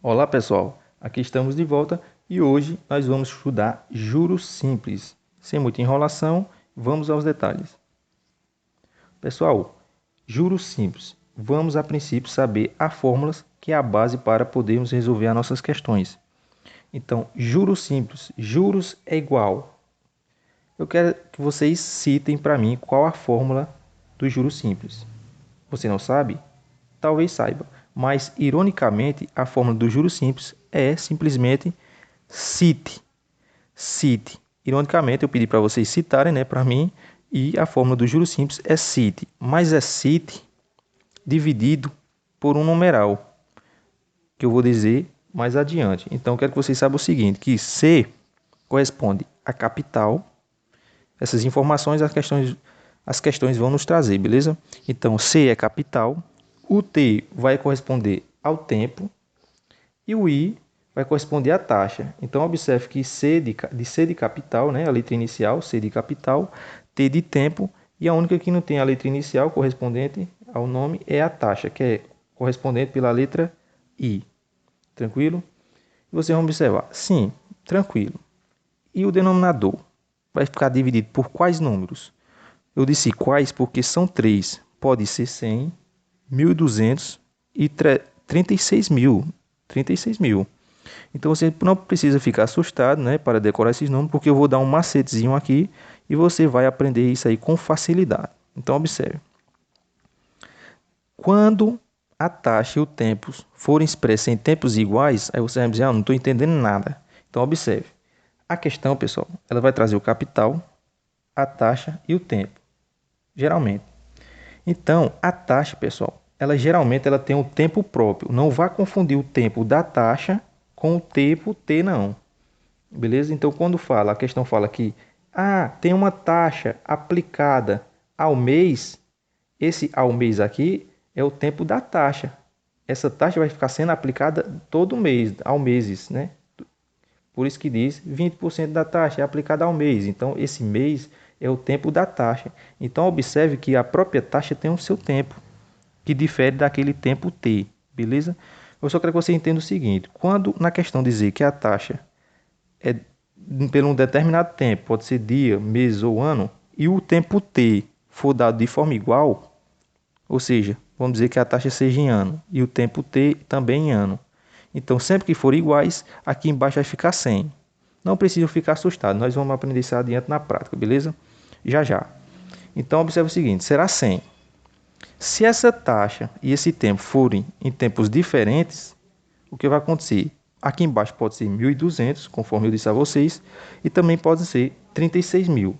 Olá pessoal, aqui estamos de volta e hoje nós vamos estudar juros simples. Sem muita enrolação, vamos aos detalhes. Pessoal, juros simples. Vamos a princípio saber a fórmula que é a base para podermos resolver as nossas questões. Então, juros simples, juros é igual. Eu quero que vocês citem para mim qual a fórmula dos juros simples. Você não sabe? Talvez saiba, mas ironicamente a fórmula do juros simples é simplesmente cite. Cite. Ironicamente eu pedi para vocês citarem, para mim, e a fórmula do juros simples é cite, mas é cite dividido por um numeral, que eu vou dizer mais adiante. Então eu quero que vocês saibam o seguinte, que C corresponde à capital. Essas informações as questões vão nos trazer, beleza? Então C é capital. O T vai corresponder ao tempo e o I vai corresponder à taxa. Então, observe que C de capital, a letra inicial, C de capital, T de tempo, e a única que não tem a letra inicial correspondente ao nome é a taxa, que é correspondente pela letra I. Tranquilo? Vocês vão observar. Sim, tranquilo. E o denominador vai ficar dividido por quais números? Eu disse quais porque são 3. Pode ser 100, 1.200 e 36 mil. 36 mil. Então você não precisa ficar assustado, para decorar esses números, porque eu vou dar um macetezinho aqui e você vai aprender isso aí com facilidade. Então observe. Quando a taxa e o tempo forem expressos em tempos iguais, aí você vai dizer, não estou entendendo nada. Então observe. A questão, pessoal, ela vai trazer o capital, a taxa e o tempo. Geralmente. Então, a taxa, pessoal, geralmente tem um tempo próprio. Não vá confundir o tempo da taxa com o tempo T, não. Beleza? Então, quando a questão fala que tem uma taxa aplicada ao mês, esse ao mês aqui é o tempo da taxa. Essa taxa vai ficar sendo aplicada todo mês, ao meses, Por isso que diz 20% da taxa é aplicada ao mês. Então, esse mês é o tempo da taxa. Então, observe que a própria taxa tem o seu tempo, que difere daquele tempo T, beleza? Eu só quero que você entenda o seguinte, quando na questão dizer que a taxa é pelo um determinado tempo, pode ser dia, mês ou ano, e o tempo T for dado de forma igual, ou seja, vamos dizer que a taxa seja em ano, e o tempo T também em ano. Então, sempre que forem iguais, aqui embaixo vai ficar 100. Não precisa ficar assustado, nós vamos aprender isso adiante na prática, beleza? Já já. Então, observe o seguinte, será 100. Se essa taxa e esse tempo forem em tempos diferentes, o que vai acontecer? Aqui embaixo pode ser 1.200, conforme eu disse a vocês, e também pode ser 36 mil.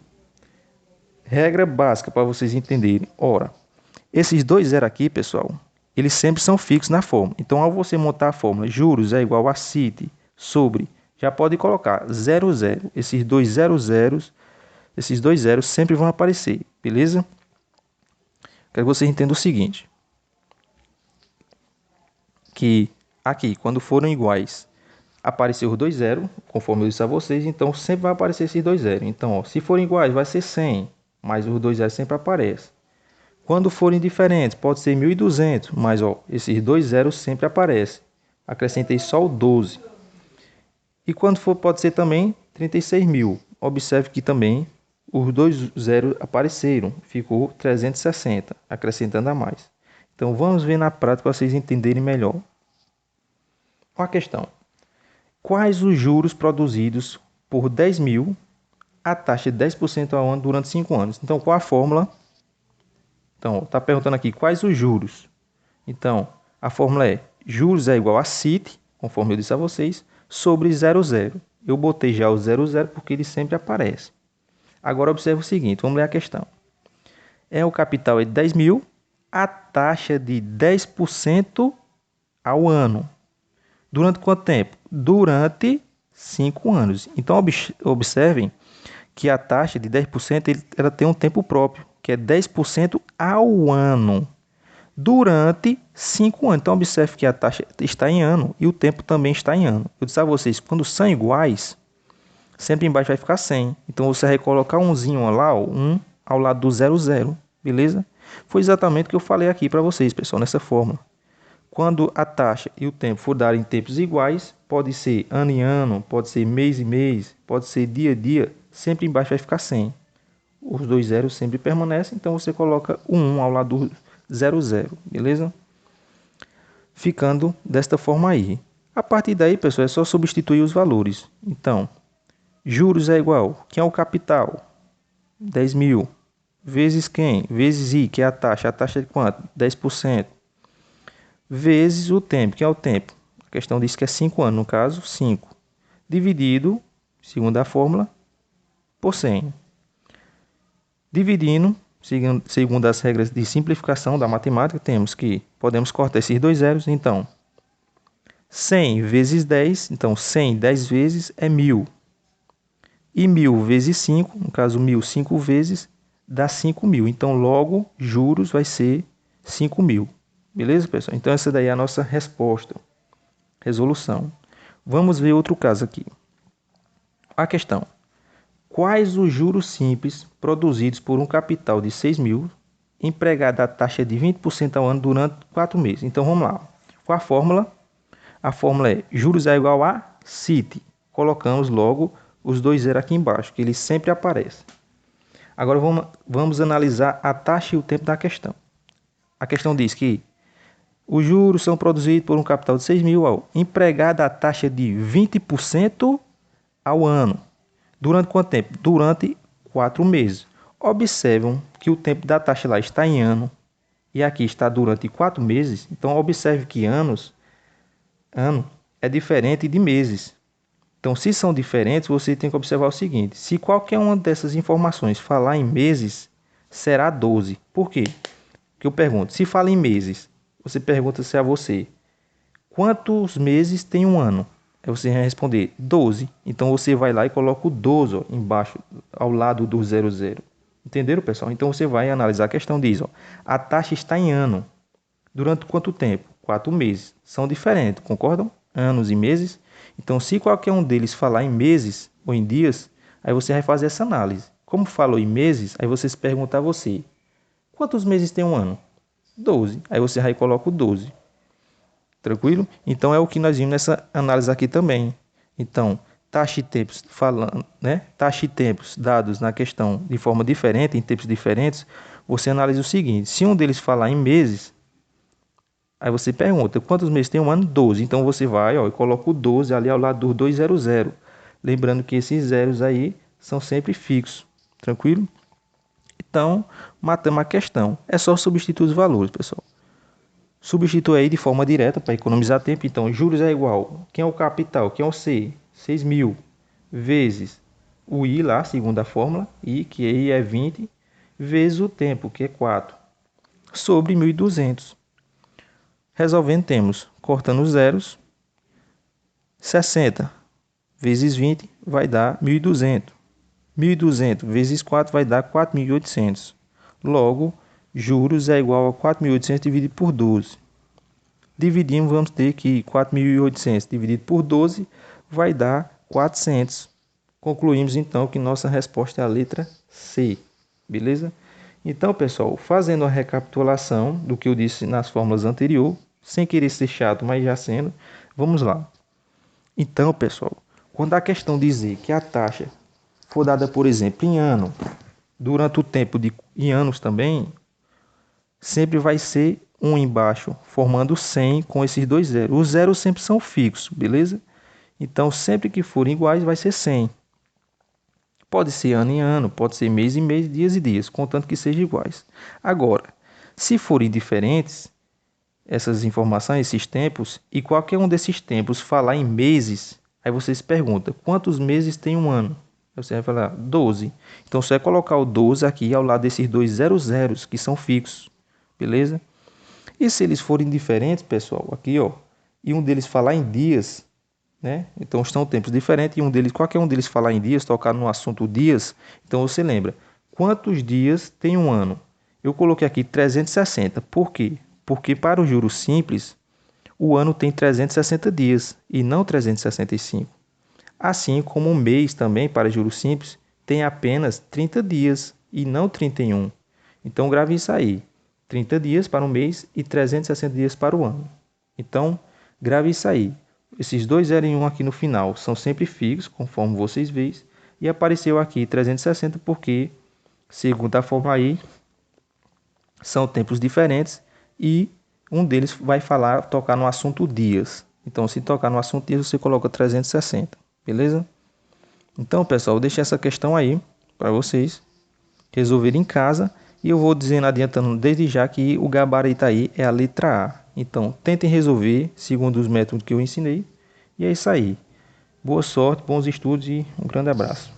Regra básica para vocês entenderem. Ora, esses dois zeros aqui, pessoal, eles sempre são fixos na fórmula. Então, ao você montar a fórmula juros é igual a CIT sobre, já pode colocar 00. Esses dois zeros sempre vão aparecer, beleza? Quero que você entenda o seguinte, que aqui, quando forem iguais, apareceu os dois zeros, conforme eu disse a vocês, então sempre vai aparecer esses dois zeros. Então, se forem iguais, vai ser 100, mas os dois zeros sempre aparecem. Quando forem diferentes, pode ser 1.200, mas esses dois zeros sempre aparecem. Acrescentei só o 12. E quando for, pode ser também 36 mil. Observe que também os dois zeros apareceram, ficou 360, acrescentando a mais. Então, vamos ver na prática para vocês entenderem melhor. Qual a questão? Quais os juros produzidos por 10 mil a taxa de 10% ao ano durante 5 anos? Então, qual a fórmula? Então, está perguntando aqui quais os juros. Então, a fórmula é juros é igual a CIT, conforme eu disse a vocês, sobre 00. Eu botei já o 00 porque ele sempre aparece. Agora, observe o seguinte, vamos ler a questão. O capital é de 10 mil, a taxa de 10% ao ano. Durante quanto tempo? Durante 5 anos. Então, observem que a taxa de 10% ela tem um tempo próprio, que é 10% ao ano, durante 5 anos. Então, observe que a taxa está em ano e o tempo também está em ano. Eu disse a vocês, quando são iguais, sempre embaixo vai ficar 100. Então, você vai colocar umzinho lá, um ao lado do 00, beleza? Foi exatamente o que eu falei aqui para vocês, pessoal, nessa fórmula. Quando a taxa e o tempo for dar em tempos iguais, pode ser ano em ano, pode ser mês em mês, pode ser dia a dia, sempre embaixo vai ficar 100. Os dois zeros sempre permanecem, então você coloca o 1 ao lado do 00, beleza? Ficando desta forma aí. A partir daí, pessoal, é só substituir os valores. Então, juros é igual, quem é o capital? 10 mil. Vezes quem? Vezes I, que é a taxa. A taxa é de quanto? 10%. Vezes o tempo, que é o tempo. A questão diz que é 5 anos, no caso, 5. Dividido, segundo a fórmula, por 100. Dividindo, segundo as regras de simplificação da matemática, temos que podemos cortar esses dois zeros. Então, 100 vezes 10, então 100 10 vezes é 1000. E 1000 vezes 5, no caso 1000 5 vezes, dá 5.000. Então, logo, juros vai ser 5.000. Beleza, pessoal? Então, essa daí é a nossa resposta. Resolução. Vamos ver outro caso aqui. A questão. Quais os juros simples produzidos por um capital de 6.000, empregado a taxa de 20% ao ano durante 4 meses? Então, vamos lá. Qual a fórmula? A fórmula é juros é igual a CIT. Colocamos logo os dois zeros aqui embaixo, que eles sempre aparecem. Agora vamos analisar a taxa e o tempo da questão. A questão diz que os juros são produzidos por um capital de 6.000, empregado a taxa de 20% ao ano. Durante quanto tempo? Durante 4 meses. Observam que o tempo da taxa lá está em ano e aqui está durante 4 meses. Então, observe que ano é diferente de meses. Então, se são diferentes, você tem que observar o seguinte. Se qualquer uma dessas informações falar em meses, será 12. Por quê? Porque eu pergunto, se fala em meses, você pergunta-se a você, quantos meses tem um ano? Aí você vai responder 12. Então, você vai lá e coloca o 12 embaixo, ao lado do 00. Entenderam, pessoal? Então, você vai analisar a questão, diz, a taxa está em ano. Durante quanto tempo? 4 meses. São diferentes, concordam? Anos e meses. Então, se qualquer um deles falar em meses ou em dias, aí você vai fazer essa análise. Como falou em meses, aí você se pergunta a você, quantos meses tem um ano? 12. Aí você vai e coloca o 12. Tranquilo? Então, é o que nós vimos nessa análise aqui também. Então, taxa e tempos falando, né? Taxa e tempos dados na questão de forma diferente, em tempos diferentes, você analisa o seguinte, se um deles falar em meses, aí você pergunta, quantos meses tem um ano? 12. Então você vai e coloca o 12 ali ao lado do 200. Lembrando que esses zeros aí são sempre fixos. Tranquilo? Então, matamos a questão. É só substituir os valores, pessoal. Substitui aí de forma direta para economizar tempo. Então, juros é igual. Quem é o capital? Quem é o C? 6.000 vezes o I lá, segundo a fórmula. I, que aí é 20, vezes o tempo, que é 4. Sobre 1.200. Resolvendo, temos, cortando os zeros, 60 vezes 20 vai dar 1.200. 1.200 vezes 4 vai dar 4.800. Logo, juros é igual a 4.800 dividido por 12. Dividimos, vamos ter que 4.800 dividido por 12 vai dar 400. Concluímos, então, que nossa resposta é a letra C. Beleza? Então, pessoal, fazendo a recapitulação do que eu disse nas fórmulas anteriores, sem querer ser chato, mas já sendo, vamos lá. Então, pessoal, quando a questão dizer que a taxa for dada, por exemplo, em ano, durante o tempo em anos também, sempre vai ser 1 embaixo, formando 100 com esses dois zeros. Os zeros sempre são fixos, beleza? Então, sempre que forem iguais, vai ser 100. Pode ser ano em ano, pode ser mês em mês, dias e dias, contanto que sejam iguais. Agora, se forem diferentes, essas informações, esses tempos, e qualquer um desses tempos falar em meses, aí você se pergunta, quantos meses tem um ano? Aí você vai falar 12. Então, você vai colocar o 12 aqui ao lado desses dois zeros que são fixos, beleza? E se eles forem diferentes, pessoal, aqui, e um deles falar em dias, né? Então, estão tempos diferentes e qualquer um deles falar em dias, tocar no assunto dias, então você lembra, quantos dias tem um ano? Eu coloquei aqui 360, por quê? Porque para o juros simples, o ano tem 360 dias e não 365. Assim como o mês também, para juros simples, tem apenas 30 dias e não 31. Então, grave isso aí. 30 dias para o mês e 360 dias para o ano. Então, grave isso aí. Esses 2 0 e 1 aqui no final são sempre fixos, conforme vocês veem. E apareceu aqui 360 porque, segundo a forma aí, são tempos diferentes e um deles vai tocar no assunto dias. Então, se tocar no assunto dias, você coloca 360, beleza? Então, pessoal, eu deixei essa questão aí para vocês resolverem em casa. E eu vou dizendo, adiantando desde já, que o gabarito aí é a letra A. Então, tentem resolver segundo os métodos que eu ensinei. E é isso aí. Boa sorte, bons estudos e um grande abraço.